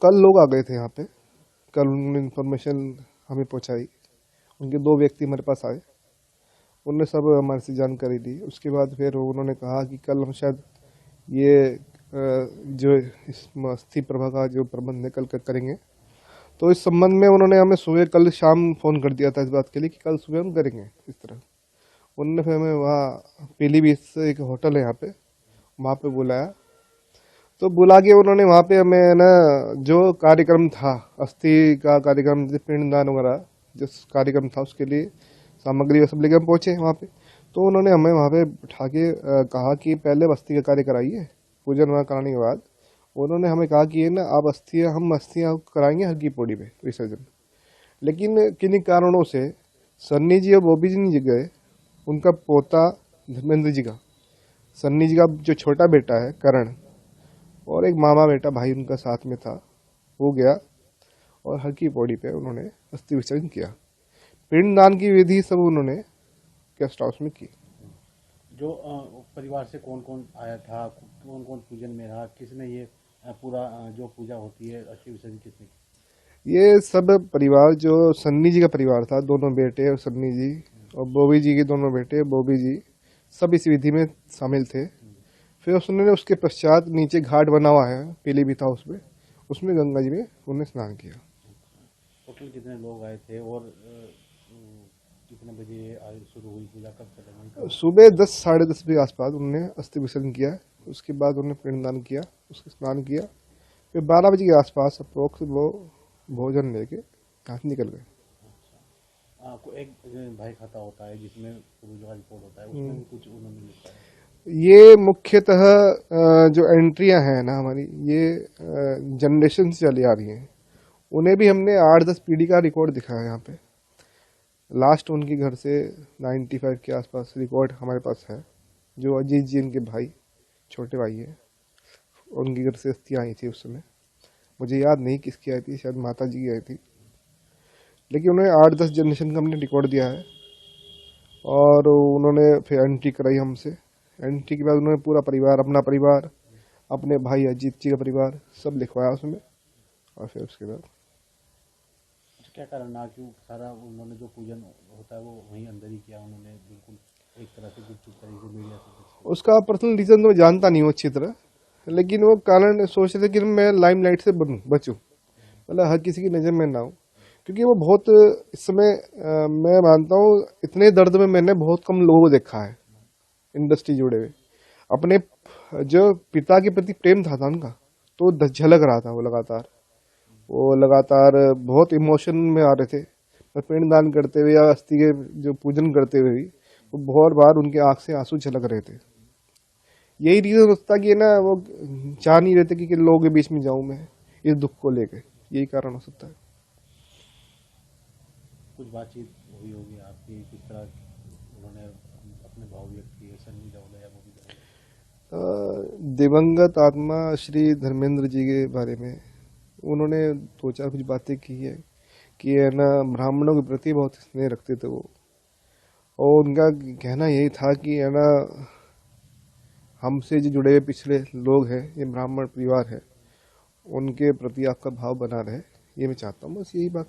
कल लोग आ गए थे यहाँ पे। कल उन्होंने इन्फॉर्मेशन हमें पहुँचाई। उनके 2 व्यक्ति हमारे पास आए, उनने सब हमारे से जानकारी दी। उसके बाद फिर उन्होंने कहा कि कल हम शायद ये जो इस अस्थि प्रभा का जो प्रबंध है कल करेंगे। तो इस संबंध में उन्होंने हमें सुबह कल शाम फ़ोन कर दिया था इस बात के लिए कि कल सुबह हम करेंगे इस तरह। उन्होंने फिर हमें वहाँ पीलीभीत से एक होटल है यहाँ पे, वहाँ पे बुलाया। तो बुला के उन्होंने वहाँ पे हमें ना जो कार्यक्रम था, अस्थि का कार्यक्रम, पिंडदान वगैरह जो कार्यक्रम था उसके लिए सामग्री सब लेके हम पहुँचे वहाँ पे। तो उन्होंने हमें वहाँ पे बिठा के कहा कि पहले अस्थि का कार्य कराइए, पूजन वहाँ कराने के बाद उन्होंने हमें कहा कि ये ना आप हम अस्थियाँ कराएंगे हर की पौड़ी में विसर्जन। लेकिन किन्हीं कारणों से सन्नी जी और बॉबी जी नहीं गए। उनका पोता धर्मेंद्र जी का, सन्नी जी का जो छोटा बेटा है करण, और एक मामा बेटा भाई उनका साथ में था, वो गया और हर की पौड़ी पे उन्होंने अस्थि विसर्जन किया। पिंडदान की विधि सब उन्होंने गेस्ट हाउस में की। जो परिवार से कौन कौन आया था, कौन कौन पूजन में रहा, किसने ये पूरा जो पूजा होती है अस्थि विसर्जन किसने की? ये सब परिवार, जो सन्नी जी का परिवार था, दोनों बेटे और सन्नी जी, और बॉबी जी के दोनों बेटे बॉबी जी, सब इस विधि में शामिल थे। फिर उसने उसके पश्चात नीचे घाट बना हुआ है पीलीभीत हाउस में, उसमें गंगा जी में उन्होंने स्नान किया। टोटल कितने लोग आए थे और कितने बजे शुरू हुई पूजा, कब खत्म हुई? सुबह 10 साढ़े 10 बजे आसपास उन्होंने अस्थि विसर्जन किया। उसके बाद उन्होंने पिंडदान किया, उसके स्नान किया। फिर 12 बजे के आसपास अप्रोक्स वो भोजन लेके यहाँ से निकल गए। एक भाई खाता होता है जिसमें पूर्वज का रिपोर्ट होता है, उसमें भी कुछ उन्होंने लिखा है? ये मुख्यतः जो एंट्रियां हैं ना हमारी, ये जनरेशन से चली आ रही हैं। उन्हें भी हमने 8-10 पीढ़ी का रिकॉर्ड दिखाया यहाँ पे। लास्ट उनके घर से 95 के आसपास रिकॉर्ड हमारे पास है, जो अजीत जी इनके भाई, छोटे भाई है, उनके घर से अस्थियाँ आई थी उस समय। मुझे याद नहीं किसकी आई थी, शायद माता जी की आई थी। लेकिन उन्होंने 8-10 जनरेशन का हमने रिकॉर्ड दिया है। और उन्होंने फिर एंट्री कराई हमसे। एंट्री के बाद उन्होंने पूरा परिवार, अपना परिवार, अपने भाई अजीत जी का परिवार सब लिखवाया उसमें। और फिर उसके बाद क्या कारण रहा कि सारा उन्होंने जो पूजन होता है वो वहीं अंदर ही किया उन्होंने, बिल्कुल एक तरह से गुपचुप तरीके से मीडिया से? उसका पर्सनल रीजन तो मैं जानता नहीं हूँ अच्छी तरह, लेकिन वो कारण सोच रहे थे कि मैं लाइमलाइट से बचूं, मतलब हर किसी की नज़र में ना हो। क्योंकि वो बहुत इस समय मैं मानता हूँ इतने दर्द में मैंने बहुत कम लोगों को देखा है इंडस्ट्री जुड़े हुए। अपने जो पिता के प्रति प्रेम था उनका, तो झलक रहा था। वो लगातार बहुत इमोशन में आ रहे थे। पिंडदान करते हुए या अस्थि के जो पूजन करते हुए भी वो बहुत बार उनके आंख से आंसू झलक रहे थे। यही रीजन होता कि ना वो चाह नहीं रहते कि लोगों के बीच में जाऊं मैं इस दुख को लेके, यही कारण हो सकता है। कुछ बातचीत हुई होगी आपकी, किस तरह उन्होंने अपने भाव व्यक्त किए, सन्नी देओले या बॉबी देओले? दिवंगत आत्मा श्री धर्मेंद्र जी के बारे में उन्होंने 2-4 कुछ बातें की है कि है ना ब्राह्मणों के प्रति बहुत स्नेह रखते थे वो। और उनका कहना यही था कि है ना हमसे जो जुड़े हुए पिछड़े लोग हैं, ये ब्राह्मण परिवार है, उनके प्रति आपका भाव बना रहे, ये मैं चाहता हूँ, बस यही बात।